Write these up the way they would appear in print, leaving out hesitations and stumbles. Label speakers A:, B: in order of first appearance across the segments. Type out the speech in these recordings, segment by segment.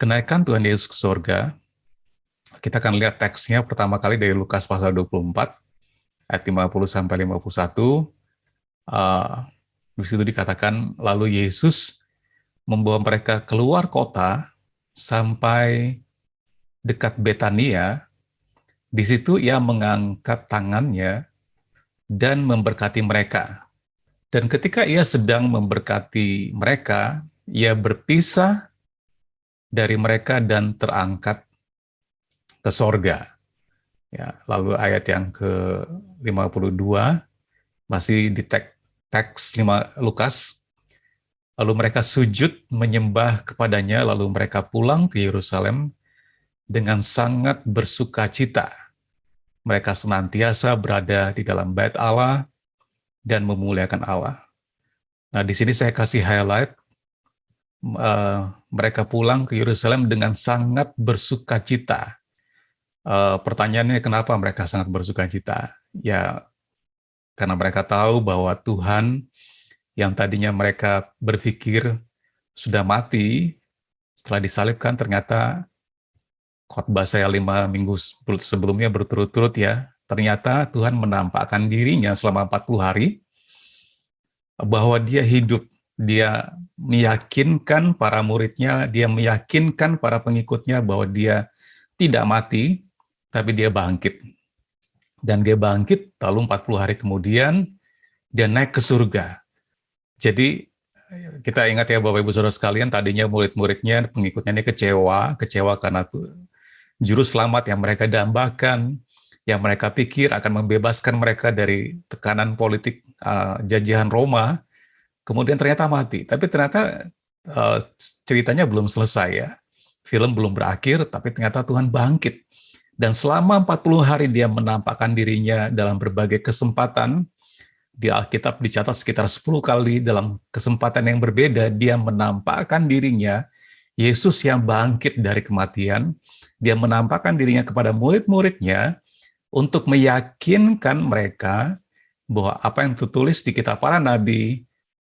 A: Kenaikan Tuhan Yesus ke surga, kita akan lihat teksnya pertama kali dari Lukas pasal 24, ayat 50 sampai 51. Di situ dikatakan, lalu Yesus membawa mereka keluar kota sampai dekat Betania. Di situ ia mengangkat tangannya dan memberkati mereka. Dan ketika ia sedang memberkati mereka, ia berpisah dari mereka dan terangkat ke sorga. Ya, lalu ayat yang ke-52, masih di teks Lukas, lalu mereka sujud menyembah kepadanya, lalu mereka pulang ke Yerusalem dengan sangat bersuka cita. Mereka senantiasa berada di dalam bait Allah dan memuliakan Allah. Nah, di sini saya kasih highlight, mereka pulang ke Yerusalem dengan sangat bersuka cita. Pertanyaannya, kenapa mereka sangat bersuka cita? Ya, karena mereka tahu bahwa Tuhan yang tadinya mereka berpikir sudah mati, setelah disalibkan, ternyata khotbah saya 5 minggu sebelumnya berturut-turut ya, ternyata Tuhan menampakkan dirinya selama 40 hari, bahwa dia hidup, dia meyakinkan para muridnya, dia meyakinkan para pengikutnya bahwa dia tidak mati, tapi dia bangkit. Dan dia bangkit, lalu 40 hari kemudian, dia naik ke surga. Jadi, kita ingat ya Bapak Ibu Saudara sekalian, tadinya murid-muridnya, pengikutnya ini kecewa karena juru selamat yang mereka dambakan, yang mereka pikir akan membebaskan mereka dari tekanan politik jajahan Roma, kemudian ternyata mati. Tapi ternyata ceritanya belum selesai ya. Film belum berakhir, tapi ternyata Tuhan bangkit. Dan selama 40 hari dia menampakkan dirinya dalam berbagai kesempatan. Di Alkitab dicatat sekitar 10 kali dalam kesempatan yang berbeda, dia menampakkan dirinya, Yesus yang bangkit dari kematian, dia menampakkan dirinya kepada murid-muridnya untuk meyakinkan mereka bahwa apa yang tertulis di kitab para nabi,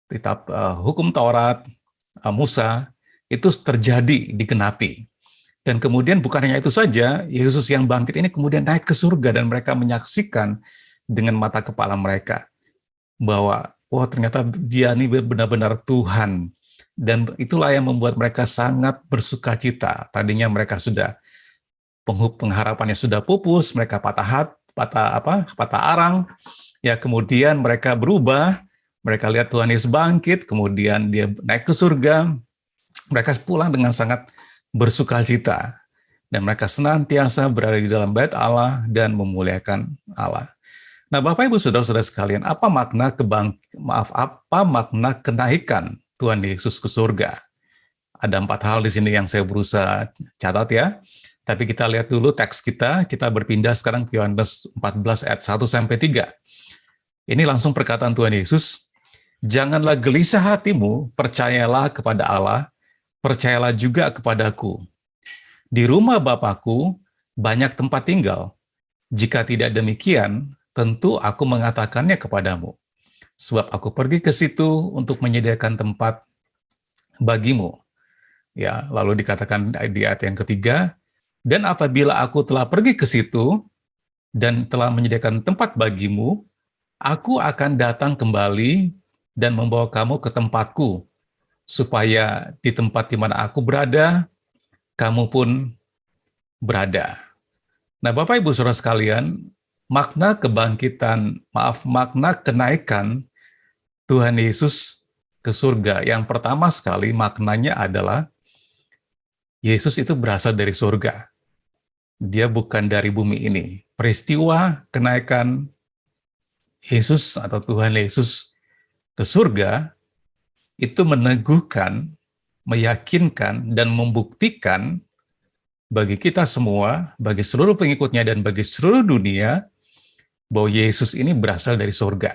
A: kitab hukum Taurat, Musa, itu terjadi, digenapi. Dan kemudian bukan hanya itu saja, Yesus yang bangkit ini kemudian naik ke surga dan mereka menyaksikan dengan mata kepala mereka bahwa wah ternyata dia ini benar-benar Tuhan. Dan itulah yang membuat mereka sangat bersuka cita. Tadinya mereka sudah pengharapannya sudah pupus, mereka patah arang. Ya kemudian mereka berubah, mereka lihat Tuhan Yesus bangkit, kemudian dia naik ke surga. Mereka pulang dengan sangat bersuka cita, dan mereka senantiasa berada di dalam bait Allah dan memuliakan Allah. Nah, Bapak Ibu Saudara-saudara sekalian, apa makna kenaikan Tuhan Yesus ke surga? Ada 4 hal di sini yang saya berusaha catat ya. Tapi kita lihat dulu teks kita berpindah sekarang ke Yohanes 14 ayat 1 sampai 3. Ini langsung perkataan Tuhan Yesus, "Janganlah gelisah hatimu, percayalah kepada Allah, percayalah juga kepadaku. Di rumah Bapakku banyak tempat tinggal. Jika tidak demikian, tentu aku mengatakannya kepadamu. Sebab aku pergi ke situ untuk menyediakan tempat bagimu." Ya, lalu dikatakan di ayat yang ketiga, "Dan apabila aku telah pergi ke situ dan telah menyediakan tempat bagimu, aku akan datang kembali dan membawa kamu ke tempatku, supaya di tempat di mana aku berada, kamu pun berada." Nah, Bapak Ibu Saudara sekalian, makna kenaikan Tuhan Yesus ke surga, yang pertama sekali maknanya adalah Yesus itu berasal dari surga. Dia bukan dari bumi ini. Peristiwa kenaikan Yesus atau Tuhan Yesus ke surga itu meneguhkan, meyakinkan, dan membuktikan bagi kita semua, bagi seluruh pengikutnya dan bagi seluruh dunia, bahwa Yesus ini berasal dari surga.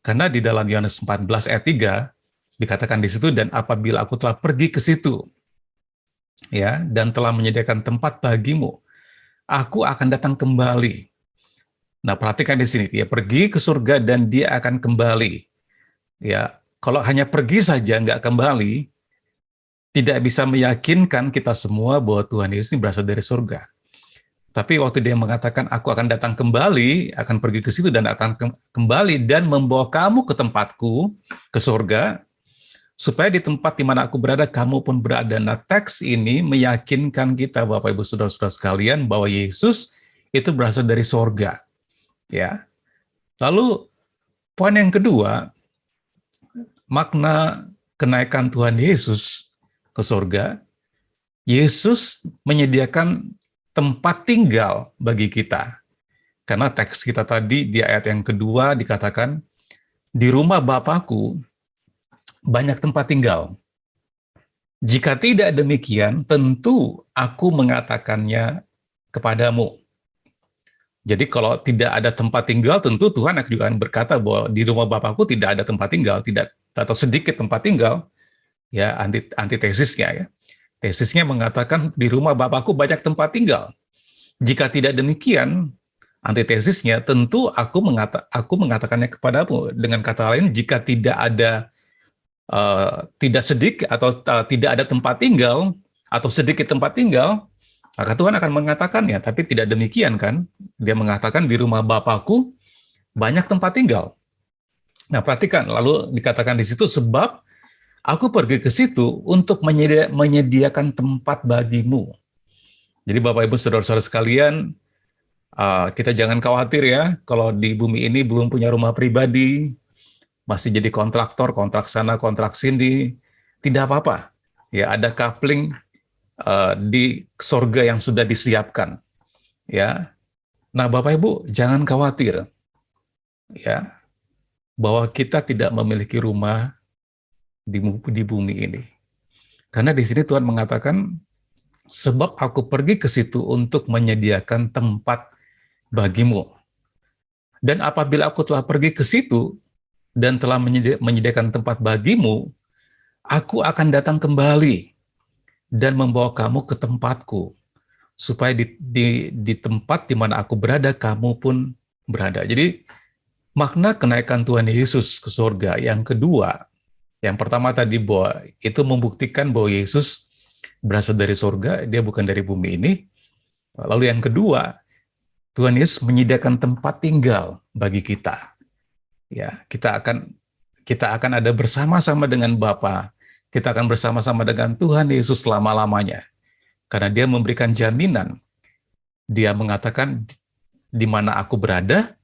A: Karena di dalam Yohanes 14 ayat 3 dikatakan di situ, "Dan apabila aku telah pergi ke situ, ya, dan telah menyediakan tempat bagimu, aku akan datang kembali." Nah, perhatikan di sini, dia pergi ke surga dan dia akan kembali. Ya, kalau hanya pergi saja nggak kembali, tidak bisa meyakinkan kita semua bahwa Tuhan Yesus ini berasal dari surga. Tapi waktu dia mengatakan, aku akan datang kembali, akan pergi ke situ dan akan kembali dan membawa kamu ke tempatku, ke surga, supaya di tempat di mana aku berada, kamu pun berada. Nah, teks ini meyakinkan kita, Bapak Ibu Saudara-saudara sekalian, bahwa Yesus itu berasal dari surga. Ya. Lalu, poin yang kedua, makna kenaikan Tuhan Yesus ke surga, Yesus menyediakan tempat tinggal bagi kita. Karena teks kita tadi di ayat yang kedua dikatakan, di rumah Bapakku banyak tempat tinggal. Jika tidak demikian, tentu aku mengatakannya kepadamu. Jadi kalau tidak ada tempat tinggal, tentu Tuhan juga akan berkata bahwa di rumah Bapakku tidak ada tempat tinggal, tidak atau sedikit tempat tinggal. Ya, antitesisnya ya. Tesisnya mengatakan di rumah Bapakku banyak tempat tinggal. Jika tidak demikian, antitesisnya tentu aku mengatakannya kepadamu. Dengan kata lain, jika tidak ada tidak sedikit atau tidak ada tempat tinggal atau sedikit tempat tinggal, maka Tuhan akan mengatakannya. Tapi tidak demikian kan? Dia mengatakan di rumah Bapakku banyak tempat tinggal. Nah, perhatikan, lalu dikatakan di situ, sebab aku pergi ke situ untuk menyediakan tempat bagimu. Jadi Bapak Ibu Saudara-saudara sekalian, kita jangan khawatir ya, kalau di bumi ini belum punya rumah pribadi, masih jadi kontraktor, kontrak sana, kontrak sini, tidak apa-apa. Ya, ada coupling di surga yang sudah disiapkan. Ya, nah Bapak Ibu jangan khawatir, ya, bahwa kita tidak memiliki rumah di bumi ini. Karena di sini Tuhan mengatakan, sebab aku pergi ke situ untuk menyediakan tempat bagimu. Dan apabila aku telah pergi ke situ dan telah menyediakan tempat bagimu, aku akan datang kembali dan membawa kamu ke tempatku, supaya di tempat di mana aku berada, kamu pun berada. Jadi, makna kenaikan Tuhan Yesus ke surga yang kedua, yang pertama tadi bahwa itu membuktikan bahwa Yesus berasal dari surga, dia bukan dari bumi ini. Lalu yang kedua, Tuhan Yesus menyediakan tempat tinggal bagi kita. Ya, kita akan ada bersama-sama dengan Bapa. Kita akan bersama-sama dengan Tuhan Yesus selama-lamanya. Karena dia memberikan jaminan. Dia mengatakan, di mana aku berada,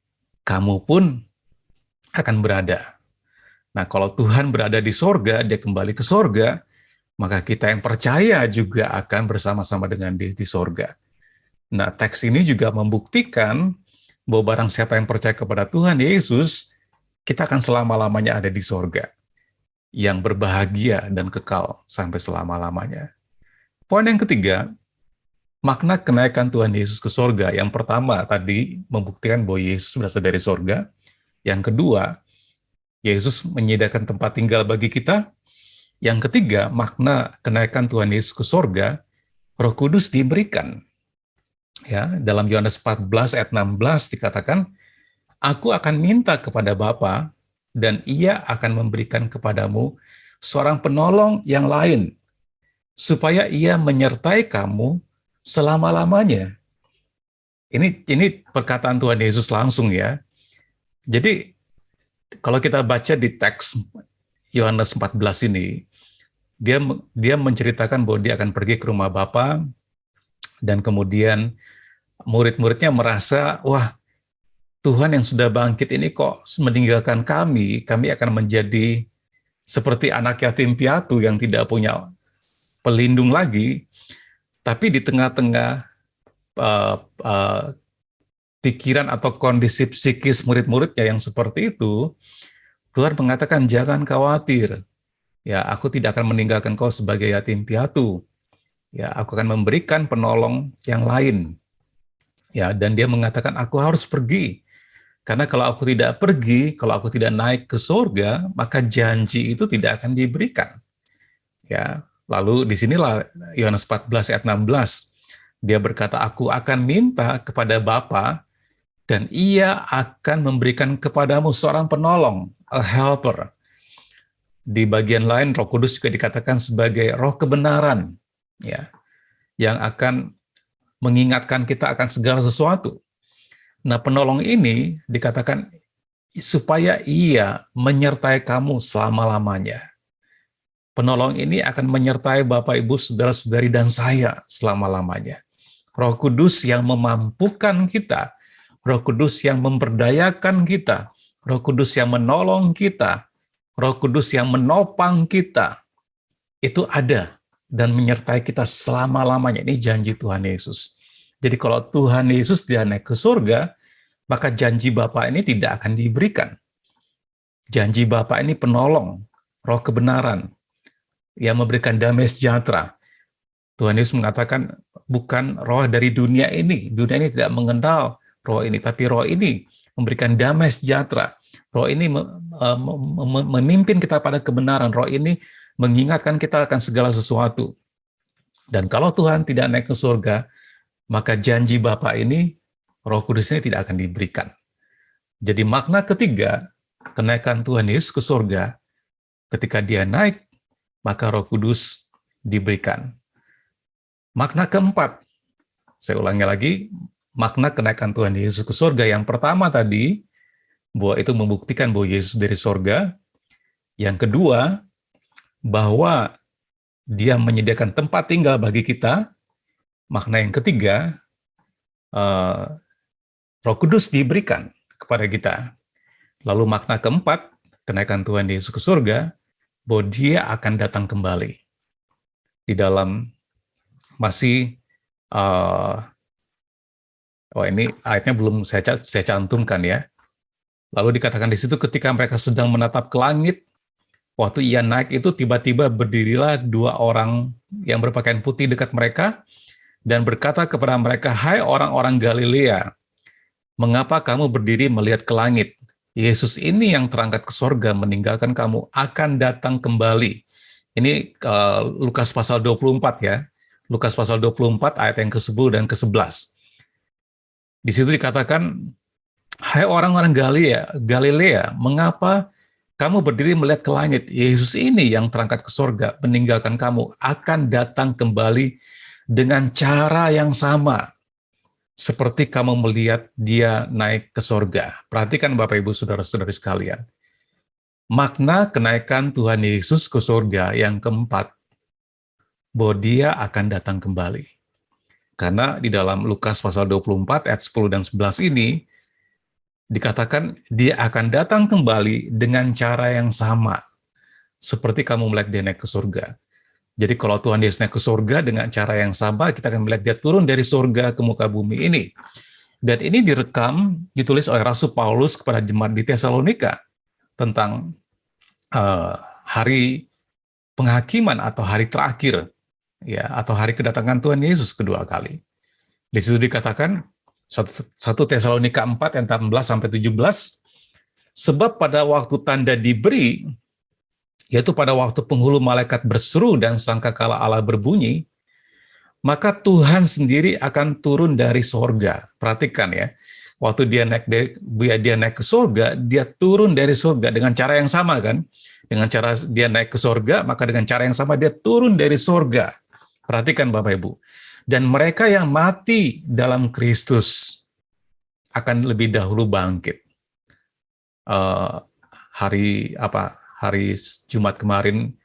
A: kamu pun akan berada. Nah, kalau Tuhan berada di sorga, dia kembali ke sorga, maka kita yang percaya juga akan bersama-sama dengan dia di sorga. Nah, teks ini juga membuktikan bahwa barang siapa yang percaya kepada Tuhan Yesus, kita akan selama-lamanya ada di sorga, yang berbahagia dan kekal sampai selama-lamanya. Poin yang ketiga, makna kenaikan Tuhan Yesus ke sorga. Yang pertama tadi membuktikan bahwa Yesus berasal dari sorga. Yang kedua, Yesus menyediakan tempat tinggal bagi kita. Yang ketiga, makna kenaikan Tuhan Yesus ke sorga, Roh Kudus diberikan. Ya, dalam Yohanes 14 ayat 16 dikatakan, aku akan minta kepada Bapa dan ia akan memberikan kepadamu seorang penolong yang lain, supaya ia menyertai kamu selama-lamanya. Ini perkataan Tuhan Yesus langsung ya. Jadi kalau kita baca di teks Yohanes 14 ini, dia menceritakan bahwa dia akan pergi ke rumah Bapa, dan kemudian murid-muridnya merasa, wah, Tuhan yang sudah bangkit ini kok meninggalkan kami akan menjadi seperti anak yatim piatu yang tidak punya pelindung lagi. Tapi di tengah-tengah pikiran atau kondisi psikis murid-muridnya yang seperti itu, Tuhan mengatakan, jangan khawatir, ya, aku tidak akan meninggalkan kau sebagai yatim piatu. Ya, aku akan memberikan penolong yang lain. Ya, dan dia mengatakan, aku harus pergi. Karena kalau aku tidak pergi, kalau aku tidak naik ke surga, maka janji itu tidak akan diberikan. Ya, lalu disinilah Yohanes 14 ayat 16. Dia berkata, aku akan minta kepada Bapa dan ia akan memberikan kepadamu seorang penolong, a helper. Di bagian lain Roh Kudus juga dikatakan sebagai roh kebenaran, ya, yang akan mengingatkan kita akan segala sesuatu. Nah, penolong ini dikatakan supaya ia menyertai kamu selama-lamanya. Penolong ini akan menyertai Bapak, Ibu, saudara-saudari, dan saya selama-lamanya. Roh Kudus yang memampukan kita, Roh Kudus yang memberdayakan kita, Roh Kudus yang menolong kita, Roh Kudus yang menopang kita, itu ada dan menyertai kita selama-lamanya. Ini janji Tuhan Yesus. Jadi kalau Tuhan Yesus dia naik ke surga, maka janji Bapa ini tidak akan diberikan. Janji Bapa ini penolong, roh kebenaran, yang memberikan damai sejahtera. Tuhan Yesus mengatakan, bukan roh dari dunia ini tidak mengenal roh ini, tapi roh ini memberikan damai sejahtera. Roh ini memimpin kita pada kebenaran. Roh ini mengingatkan kita akan segala sesuatu. Dan kalau Tuhan tidak naik ke surga, maka janji Bapa ini, Roh Kudus ini tidak akan diberikan. Jadi makna ketiga, kenaikan Tuhan Yesus ke surga, ketika dia naik, maka Roh Kudus diberikan. Makna keempat, saya ulangi lagi, makna kenaikan Tuhan Yesus ke surga. Yang pertama tadi, bahwa itu membuktikan bahwa Yesus dari surga. Yang kedua, bahwa dia menyediakan tempat tinggal bagi kita. Makna yang ketiga, Roh Kudus diberikan kepada kita. Lalu makna keempat, kenaikan Tuhan Yesus ke surga, bahwa dia akan datang kembali. Di dalam masih, ini ayatnya belum saya cantumkan ya. Lalu dikatakan di situ ketika mereka sedang menatap ke langit, waktu ia naik itu tiba-tiba berdirilah dua orang yang berpakaian putih dekat mereka dan berkata kepada mereka, "Hai orang-orang Galilea, mengapa kamu berdiri melihat ke langit? Yesus ini yang terangkat ke sorga meninggalkan kamu akan datang kembali." Ini Lukas pasal 24 ya. Lukas pasal 24 ayat yang ke-10 dan ke-11. Di situ dikatakan, "Hai orang-orang Galilea, mengapa kamu berdiri melihat ke langit? Yesus ini yang terangkat ke sorga meninggalkan kamu akan datang kembali dengan cara yang sama seperti kamu melihat dia naik ke sorga." Perhatikan Bapak Ibu saudara-saudari sekalian. Makna kenaikan Tuhan Yesus ke surga yang keempat, bahwa dia akan datang kembali. Karena di dalam Lukas pasal 24 ayat 10 dan 11 ini, dikatakan dia akan datang kembali dengan cara yang sama, seperti kamu melihat dia naik ke surga. Jadi kalau Tuhan Yesus naik ke surga dengan cara yang sama, kita akan melihat dia turun dari surga ke muka bumi ini. Dan ini direkam, ditulis oleh Rasul Paulus kepada jemaat di Tesalonika, tentang hari penghakiman atau hari terakhir, ya, atau hari kedatangan Tuhan Yesus kedua kali. Di situ dikatakan 1 Tesalonika 4 ayat 16 sampai 17, sebab pada waktu tanda diberi, yaitu pada waktu penghulu malaikat berseru dan sangkakala Allah berbunyi, maka Tuhan sendiri akan turun dari sorga. Perhatikan ya, waktu dia naik ke sorga, dia turun dari sorga dengan cara yang sama kan? Dengan cara dia naik ke sorga, maka dengan cara yang sama dia turun dari sorga. Perhatikan Bapak Ibu. Dan mereka yang mati dalam Kristus akan lebih dahulu bangkit. Hari Jumat kemarin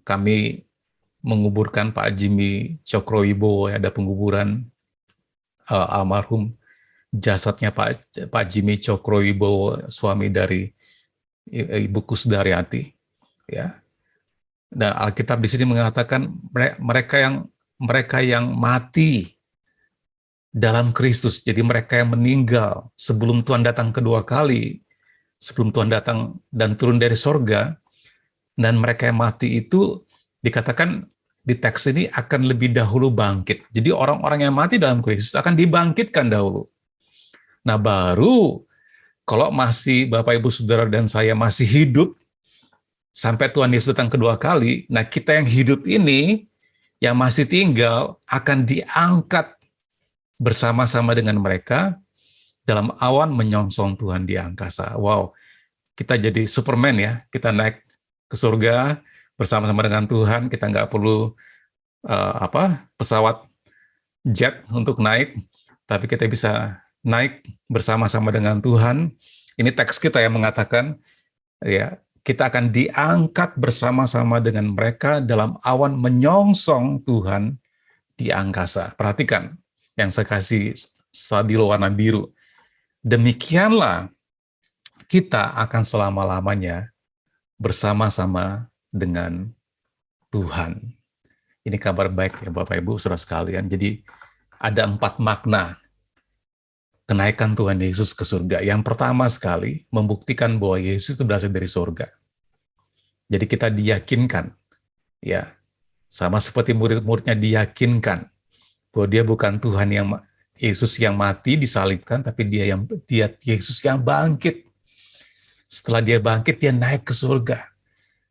A: kami menguburkan Pak Jimmy Cokrowibowo, ada penguburan almarhum jasadnya Pak Jimmy Cokrowibowo, suami dari Ibu Kusdaryati, ya. Dan Alkitab di sini mengatakan mereka yang mati dalam Kristus, jadi mereka yang meninggal sebelum Tuhan datang kedua kali, sebelum Tuhan datang dan turun dari sorga, dan mereka yang mati itu dikatakan di teks ini akan lebih dahulu bangkit. Jadi orang-orang yang mati dalam Kristus akan dibangkitkan dahulu. Nah baru kalau masih Bapak Ibu Saudara dan saya masih hidup sampai Tuhan Yesus datang kedua kali, nah kita yang hidup ini, yang masih tinggal, akan diangkat bersama-sama dengan mereka dalam awan menyongsong Tuhan di angkasa. Wow, kita jadi Superman ya, kita naik ke surga bersama-sama dengan Tuhan, kita nggak perlu pesawat jet untuk naik, tapi kita bisa naik bersama-sama dengan Tuhan. Ini teks kita yang mengatakan, ya, kita akan diangkat bersama-sama dengan mereka dalam awan menyongsong Tuhan di angkasa. Perhatikan yang saya kasih stabilo warna biru. Demikianlah kita akan selama-lamanya bersama-sama dengan Tuhan. Ini kabar baik ya Bapak Ibu, saudara sekalian. Jadi ada 4 makna kenaikan Tuhan Yesus ke surga. Yang pertama sekali, membuktikan bahwa Yesus itu berasal dari surga. Jadi kita diyakinkan, ya, sama seperti murid-muridnya diyakinkan bahwa dia bukan Tuhan yang Yesus yang mati disalibkan, tapi dia Yesus yang bangkit. Setelah dia bangkit, dia naik ke surga.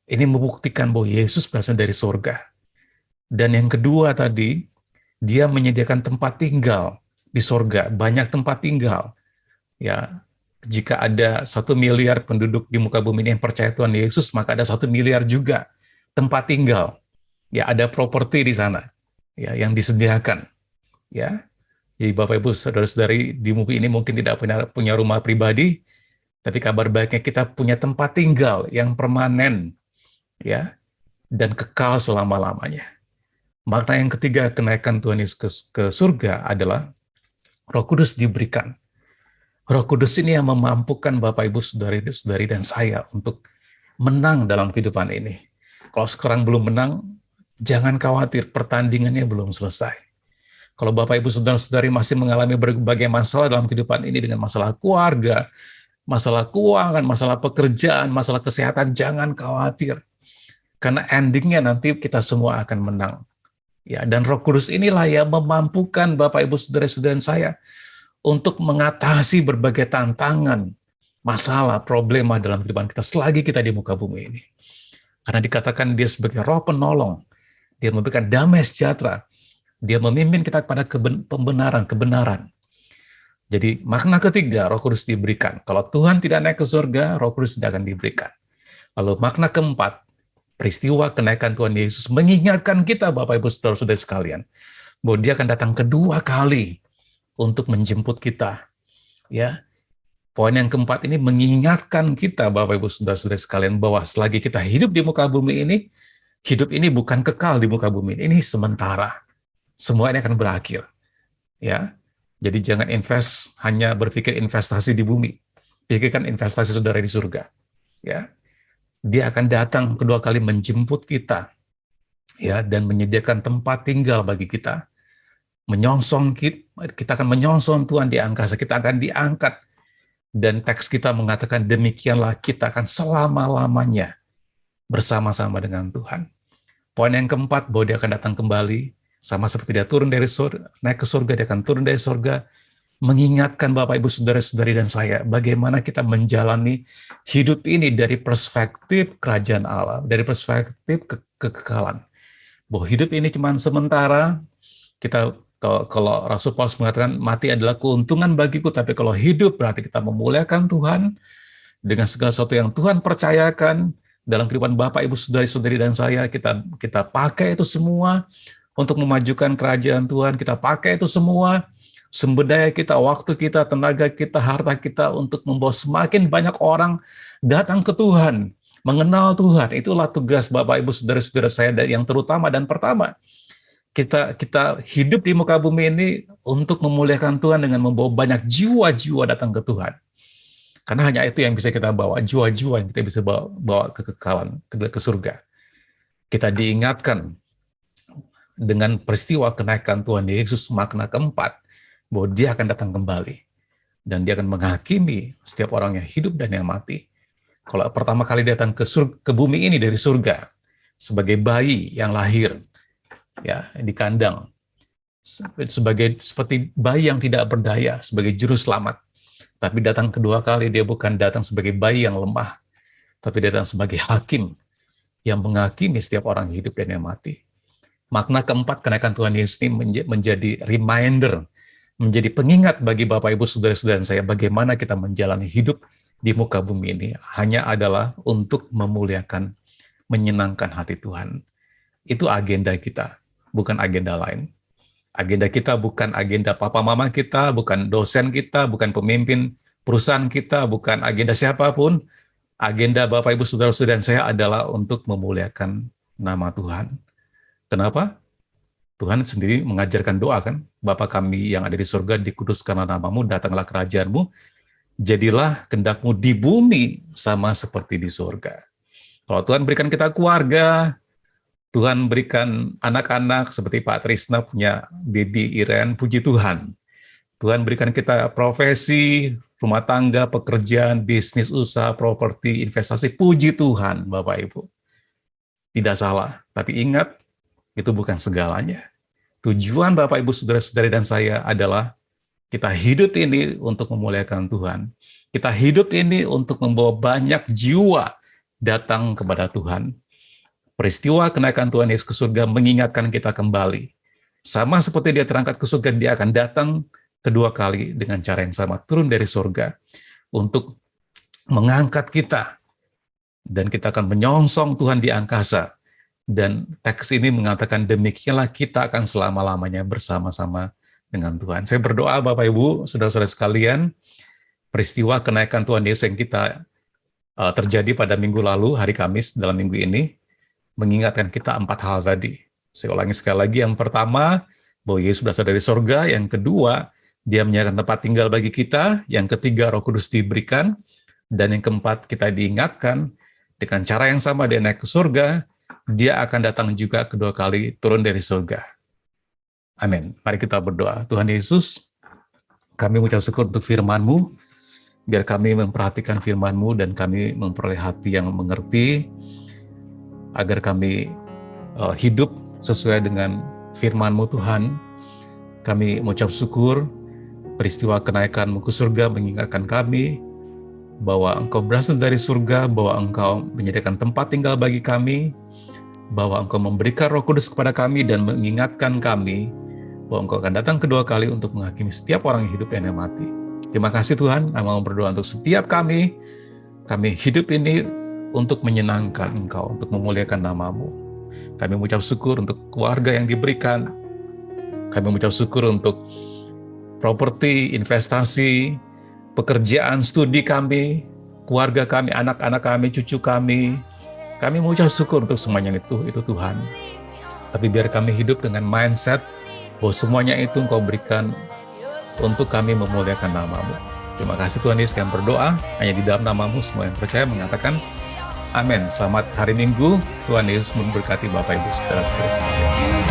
A: Ini membuktikan bahwa Yesus berasal dari surga. Dan yang kedua tadi, dia menyediakan tempat tinggal di surga, banyak tempat tinggal. Ya, jika ada 1 miliar penduduk di muka bumi ini yang percaya Tuhan Yesus, maka ada 1 miliar juga tempat tinggal. Ya, ada properti di sana, ya, yang disediakan. Ya, jadi Bapak Ibu, saudara-saudari di bumi ini mungkin tidak punya rumah pribadi, tapi kabar baiknya kita punya tempat tinggal yang permanen, ya, dan kekal selama-lamanya. Makna yang ketiga kenaikan Tuhan Yesus ke surga adalah Roh Kudus diberikan. Roh Kudus ini yang memampukan Bapak Ibu saudari-saudari dan saya untuk menang dalam kehidupan ini. Kalau sekarang belum menang, jangan khawatir, pertandingannya belum selesai. Kalau Bapak Ibu saudara-saudari masih mengalami berbagai masalah dalam kehidupan ini dengan masalah keluarga, masalah keuangan, masalah pekerjaan, masalah kesehatan, jangan khawatir. Karena endingnya nanti kita semua akan menang. Ya, dan Roh Kudus inilah yang memampukan Bapak Ibu saudara-saudara saya untuk mengatasi berbagai tantangan, masalah, problema dalam kehidupan kita selagi kita di muka bumi ini. Karena dikatakan dia sebagai Roh penolong, dia memberikan damai sejahtera, dia memimpin kita kepada kebenaran. Jadi makna ketiga, Roh Kudus diberikan. Kalau Tuhan tidak naik ke surga, Roh Kudus tidak akan diberikan. Lalu makna keempat, peristiwa kenaikan Tuhan Yesus mengingatkan kita, Bapak Ibu saudara-saudara sekalian, bahwa dia akan datang kedua kali untuk menjemput kita. Ya, poin yang keempat ini mengingatkan kita, Bapak Ibu saudara-saudara sekalian, bahwa selagi kita hidup di muka bumi ini, hidup ini bukan kekal di muka bumi ini sementara. Semua ini akan berakhir. Ya, jadi jangan hanya berpikir investasi di bumi, pikirkan investasi saudara di surga. Ya. Dia akan datang kedua kali menjemput kita, ya, dan menyediakan tempat tinggal bagi kita. Kita akan menyongsong Tuhan di angkasa, kita akan diangkat. Dan teks kita mengatakan demikianlah kita akan selama-lamanya bersama-sama dengan Tuhan. Poin yang keempat, bahwa dia akan datang kembali, sama seperti dia turun dari surga, naik ke surga, dia akan turun dari surga, mengingatkan Bapak Ibu saudara-saudari dan saya bagaimana kita menjalani hidup ini dari perspektif kerajaan Allah, dari perspektif kekekalan. Bahwa hidup ini cuma sementara. Kita kalau Rasul Paulus mengatakan mati adalah keuntungan bagiku, tapi kalau hidup berarti kita memuliakan Tuhan dengan segala sesuatu yang Tuhan percayakan dalam kehidupan Bapak Ibu saudari-saudari dan saya. Kita pakai itu semua untuk memajukan kerajaan Tuhan. Kita pakai itu semua, sumber daya kita, waktu kita, tenaga kita, harta kita untuk membawa semakin banyak orang datang ke Tuhan, mengenal Tuhan. Itulah tugas Bapak Ibu saudara-saudara saya yang terutama dan pertama. Kita hidup di muka bumi ini untuk memuliakan Tuhan dengan membawa banyak jiwa-jiwa datang ke Tuhan. Karena hanya itu yang bisa kita bawa, jiwa-jiwa yang kita bisa bawa ke kekekalan, ke surga. Kita diingatkan dengan peristiwa kenaikan Tuhan Yesus, makna keempat, bahwa dia akan datang kembali. Dan dia akan menghakimi setiap orang yang hidup dan yang mati. Kalau pertama kali datang ke bumi ini dari surga, sebagai bayi yang lahir ya di kandang, seperti bayi yang tidak berdaya, sebagai juru selamat. Tapi datang kedua kali, dia bukan datang sebagai bayi yang lemah, tapi datang sebagai hakim yang menghakimi setiap orang hidup dan yang mati. Makna keempat, kenaikan Tuhan Yesus ini menjadi reminder, menjadi pengingat bagi Bapak Ibu saudara-saudara saya bagaimana kita menjalani hidup di muka bumi ini hanya adalah untuk memuliakan, menyenangkan hati Tuhan. Itu agenda kita, bukan agenda lain. Agenda kita bukan agenda papa mama kita, bukan dosen kita, bukan pemimpin perusahaan kita, bukan agenda siapapun. Agenda Bapak Ibu Saudara-saudara saya adalah untuk memuliakan nama Tuhan. Kenapa? Tuhan sendiri mengajarkan doa kan, Bapa kami yang ada di surga, dikuduskanlah namamu, datanglah kerajaanmu, jadilah kehendak-mu di bumi sama seperti di surga. Kalau Tuhan berikan kita keluarga, Tuhan berikan anak-anak seperti Pak Trisna punya baby Iren, puji Tuhan. Tuhan berikan kita profesi, rumah tangga, pekerjaan, bisnis, usaha, properti, investasi, puji Tuhan Bapak Ibu. Tidak salah, tapi ingat, itu bukan segalanya. Tujuan Bapak, Ibu, Saudara-saudari dan saya adalah kita hidup ini untuk memuliakan Tuhan. Kita hidup ini untuk membawa banyak jiwa datang kepada Tuhan. Peristiwa kenaikan Tuhan Yesus ke surga mengingatkan kita kembali. Sama seperti dia terangkat ke surga, dia akan datang kedua kali dengan cara yang sama, turun dari surga untuk mengangkat kita. Dan kita akan menyongsong Tuhan di angkasa. Dan teks ini mengatakan demikianlah kita akan selama-lamanya bersama-sama dengan Tuhan. Saya berdoa Bapak Ibu, saudara-saudara sekalian, peristiwa kenaikan Tuhan Yesus yang kita terjadi pada minggu lalu, hari Kamis dalam minggu ini, mengingatkan kita 4 hal tadi. Saya ulangi sekali lagi, yang pertama, bahwa Yesus berasal dari surga. Yang kedua, dia menyediakan tempat tinggal bagi kita. Yang ketiga, Roh Kudus diberikan. Dan yang keempat, kita diingatkan dengan cara yang sama dia naik ke surga, dia akan datang juga kedua kali turun dari surga. Amin. Mari kita berdoa. Tuhan Yesus, kami mengucap syukur untuk firman-Mu, biar kami memperhatikan firman-Mu dan kami memperoleh hati yang mengerti, agar kami hidup sesuai dengan firman-Mu Tuhan. Kami mengucap syukur, peristiwa kenaikan-Mu ke surga mengingatkan kami, bahwa Engkau berasal dari surga, bahwa Engkau menyediakan tempat tinggal bagi kami, bahwa Engkau memberikan Roh Kudus kepada kami dan mengingatkan kami bahwa Engkau akan datang kedua kali untuk menghakimi setiap orang yang hidup dan yang mati. Terima kasih Tuhan, kami berdoa untuk setiap kami hidup ini untuk menyenangkan Engkau, untuk memuliakan nama-Mu. Kami mengucap syukur untuk keluarga yang diberikan, kami mengucap syukur untuk properti, investasi, pekerjaan, studi kami, keluarga kami, anak-anak kami, cucu kami. Kami mengucap syukur untuk semuanya itu Tuhan. Tapi biar kami hidup dengan mindset bahwa semuanya itu Engkau berikan untuk kami memuliakan nama-Mu. Terima kasih Tuhan Yesus, kami berdoa hanya di dalam nama-Mu, semua yang percaya mengatakan amin. Selamat hari Minggu, Tuhan Yesus memberkati Bapak Ibu Saudara-saudara sekalian.